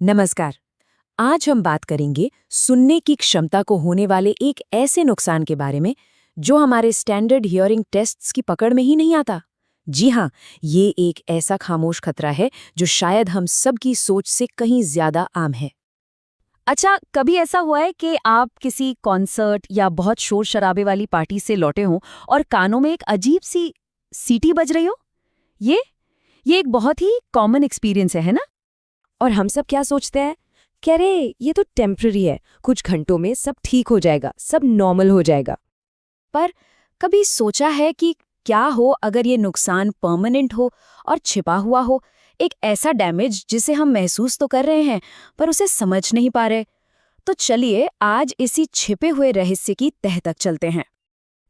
नमस्कार। आज हम बात करेंगे सुनने की क्षमता को होने वाले एक ऐसे नुकसान के बारे में जो हमारे स्टैंडर्ड हियरिंग टेस्ट्स की पकड़ में ही नहीं आता। जी हाँ, ये एक ऐसा खामोश खतरा है जो शायद हम सब की सोच से कहीं ज्यादा आम है। अच्छा, कभी ऐसा हुआ है कि आप किसी कॉन्सर्ट या बहुत शोर शराबे वाली पार्टी से लौटे हों और कानों में एक अजीब सी सीटी बज रही हो? ये ये एक बहुत ही कॉमन एक्सपीरियंस है ना? और हम सब क्या सोचते हैं कि अरे ये तो टेम्पररी है, कुछ घंटों में सब ठीक हो जाएगा, सब नॉर्मल हो जाएगा। पर कभी सोचा है कि क्या हो अगर ये नुकसान परमानेंट हो और छिपा हुआ हो, एक ऐसा डैमेज जिसे हम महसूस तो कर रहे हैं पर उसे समझ नहीं पा रहे। तो चलिए आज इसी छिपे हुए रहस्य की तह तक चलते हैं।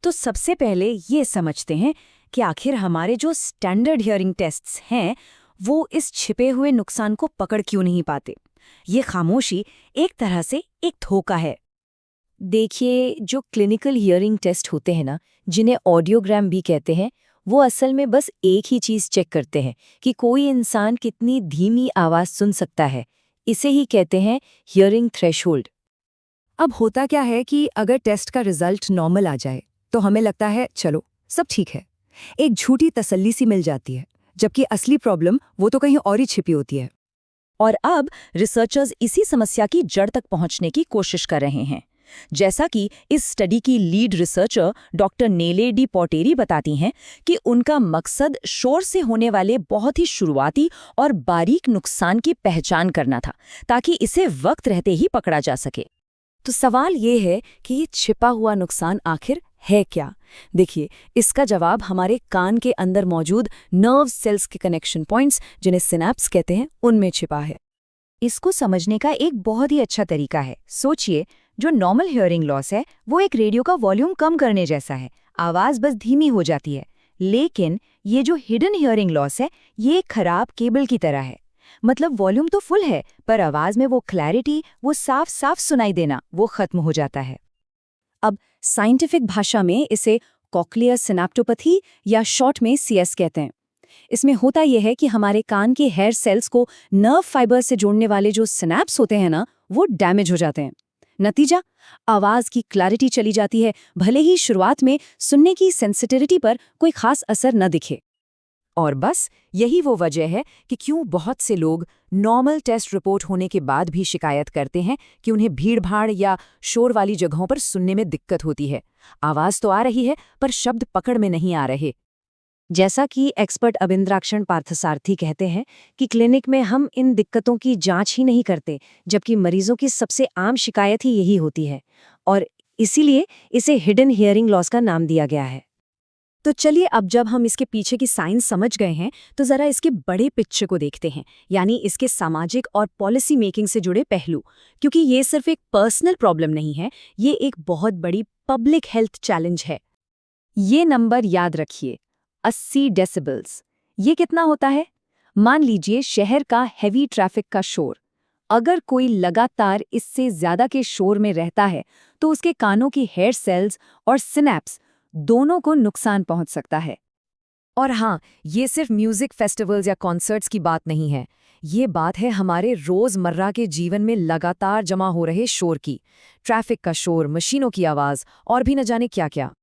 तो सबसे पहले ये समझते हैं कि आखिर हमारे जो स्टैंडर्ड हियरिंग टेस्ट्स हैं, वो इस छिपे हुए नुकसान को पकड़ क्यों नहीं पाते। ये खामोशी एक तरह से एक धोखा है। देखिए, जो क्लिनिकल हियरिंग टेस्ट होते हैं ना, जिन्हें ऑडियोग्राम भी कहते हैं, वो असल में बस एक ही चीज़ चेक करते हैं कि कोई इंसान कितनी धीमी आवाज़ सुन सकता है। इसे ही कहते हैं हियरिंग थ्रेशोल्ड। अब होता क्या है कि अगर टेस्ट का रिजल्ट नॉर्मल आ जाए तो हमें लगता है चलो सब ठीक है, एक झूठी तसल्ली सी मिल जाती है, जबकि असली प्रॉब्लम वो तो कहीं और ही छिपी होती है। और अब रिसर्चर्स इसी समस्या की जड़ तक पहुंचने की कोशिश कर रहे हैं। जैसा कि इस स्टडी की लीड रिसर्चर डॉक्टर नेले डी पॉटेरी बताती हैं कि उनका मकसद शोर से होने वाले बहुत ही शुरुआती और बारीक नुकसान की पहचान करना था, ताकि इसे वक्त रहते ही पकड़ा जा सके। तो सवाल ये है कि ये छिपा हुआ नुकसान आखिर है क्या? देखिए, इसका जवाब हमारे कान के अंदर मौजूद नर्व सेल्स के कनेक्शन पॉइंट्स, जिन्हें सिनेप्स कहते हैं, उनमें छिपा है। इसको समझने का एक बहुत ही अच्छा तरीका है। सोचिए, जो नॉर्मल हियरिंग लॉस है वो एक रेडियो का वॉल्यूम कम करने जैसा है। आवाज़ बस धीमी हो जाती है। लेकिन ये जो हिडन हियरिंग लॉस है, ये एक खराब केबल की तरह है। मतलब वॉल्यूम तो फुल है, पर आवाज़ में वो क्लैरिटी, वो साफ साफ सुनाई देना, वो खत्म हो जाता है। अब साइंटिफिक भाषा में इसे कॉक्लियर सिनेप्टोपैथी या शॉर्ट में सीएस कहते हैं। इसमें होता यह है कि हमारे कान के हेयर सेल्स को नर्व फाइबर से जोड़ने वाले जो सिनेप्स होते हैं ना, वो डैमेज हो जाते हैं। नतीजा, आवाज की क्लैरिटी चली जाती है, भले ही शुरुआत में सुनने की सेंसिटिविटी पर कोई खास असर न दिखे। और बस यही वो वजह है कि क्यों बहुत से लोग नॉर्मल टेस्ट रिपोर्ट होने के बाद भी शिकायत करते हैं कि उन्हें भीड़-भाड़ या शोर वाली जगहों पर सुनने में दिक्कत होती है। आवाज तो आ रही है, पर शब्द पकड़ में नहीं आ रहे। जैसा कि एक्सपर्ट अबिंद्राक्षण पार्थसारथी कहते हैं कि क्लिनिक में हम इन दिक्कतों की जांच ही नहीं करते, जबकि मरीजों की सबसे आम शिकायत ही यही होती है, और इसीलिए इसे हिडन हियरिंग लॉस का नाम दिया गया है। तो चलिए, अब जब हम इसके पीछे की साइंस समझ गए हैं, तो जरा इसके बड़े पिक्चर को देखते हैं, यानी इसके सामाजिक और पॉलिसी मेकिंग से जुड़े पहलू। क्योंकि ये सिर्फ एक पर्सनल प्रॉब्लम नहीं है, ये एक बहुत बड़ी पब्लिक हेल्थ चैलेंज है। ये नंबर याद रखिए, 80 डेसिबल्स। ये कितना होता है? मान लीजिए शहर का हेवी ट्रैफिक का शोर। अगर कोई लगातार इससे ज्यादा के शोर में रहता है, तो उसके कानों की हेयर सेल्स और सिनेप्स दोनों को नुकसान पहुंच सकता है। और हाँ, ये सिर्फ म्यूजिक फेस्टिवल्स या कॉन्सर्ट्स की बात नहीं है। ये बात है हमारे रोजमर्रा के जीवन में लगातार जमा हो रहे शोर की। ट्रैफिक का शोर, मशीनों की आवाज और भी न जाने क्या क्या।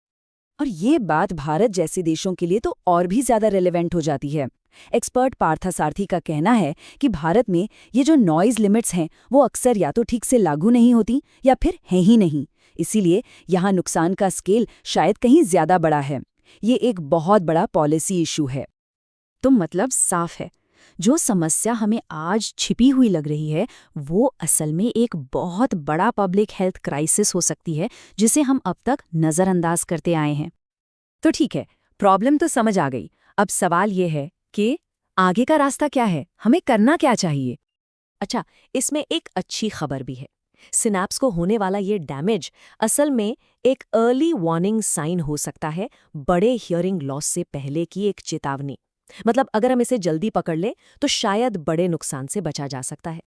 और ये बात भारत जैसे देशों के लिए तो और भी ज्यादा रेलेवेंट हो जाती है। एक्सपर्ट पार्थसारथी का कहना है कि भारत में ये जो नॉइज लिमिट्स हैं, वो अक्सर या तो ठीक से लागू नहीं होती या फिर हैं ही नहीं। इसीलिए यहाँ नुकसान का स्केल शायद कहीं ज्यादा बड़ा है। ये एक बहुत बड़ा पॉलिसी इशू है। तो मतलब साफ है, जो समस्या हमें आज छिपी हुई लग रही है, वो असल में एक बहुत बड़ा पब्लिक हेल्थ क्राइसिस हो सकती है, जिसे हम अब तक नज़रअंदाज करते आए हैं। तो ठीक है, प्रॉब्लम तो समझ आ गई। अब सवाल ये है कि आगे का रास्ता क्या है, हमें करना क्या चाहिए? अच्छा, इसमें एक अच्छी खबर भी है। सिनेप्स को होने वाला ये डैमेज असल में एक अर्ली वार्निंग साइन हो सकता है, बड़े हियरिंग लॉस से पहले की एक चेतावनी। मतलब अगर हम इसे जल्दी पकड़ लें तो शायद बड़े नुकसान से बचा जा सकता है।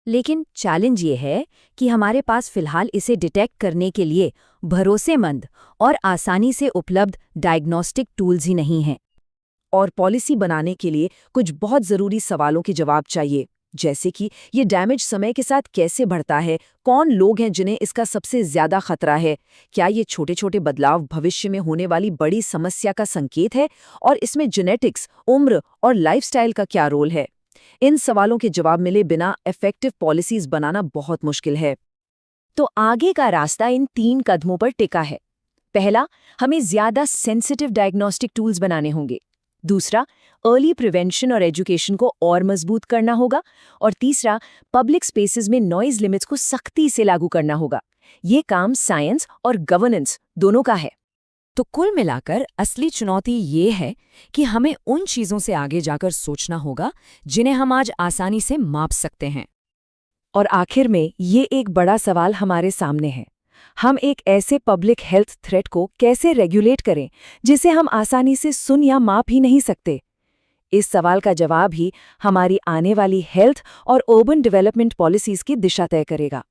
लेकिन चैलेंज ये है कि हमारे पास फिलहाल इसे डिटेक्ट करने के लिए भरोसेमंद और आसानी से उपलब्ध डायग्नोस्टिक टूल्स ही नहीं हैं। और पॉलिसी बनाने के लिए कुछ बहुत ज़रूरी सवालों के जवाब चाहिए। जैसे कि ये डैमेज समय के साथ कैसे बढ़ता है, कौन लोग हैं जिन्हें इसका सबसे ज्यादा खतरा है, क्या ये छोटे छोटे बदलाव भविष्य में होने वाली बड़ी समस्या का संकेत है, और इसमें जेनेटिक्स, उम्र और लाइफस्टाइल का क्या रोल है। इन सवालों के जवाब मिले बिना इफेक्टिव पॉलिसीज बनाना बहुत मुश्किल है। तो आगे का रास्ता इन 3 कदमों पर टिका है। पहला, हमें ज्यादा सेंसिटिव डायग्नोस्टिक टूल्स बनाने होंगे। दूसरा, अर्ली प्रिवेंशन और एजुकेशन को और मजबूत करना होगा। और तीसरा, पब्लिक स्पेसेस में नॉइज लिमिट्स को सख्ती से लागू करना होगा। ये काम साइंस और गवर्नेंस दोनों का है। तो कुल मिलाकर असली चुनौती ये है कि हमें उन चीजों से आगे जाकर सोचना होगा जिन्हें हम आज आसानी से माप सकते हैं। और आखिर में ये एक बड़ा सवाल हमारे सामने है, हम एक ऐसे पब्लिक हेल्थ थ्रेट को कैसे रेगुलेट करें जिसे हम आसानी से सुन या माप ही नहीं सकते। इस सवाल का जवाब ही हमारी आने वाली हेल्थ और अर्बन डेवलपमेंट पॉलिसीज की दिशा तय करेगा।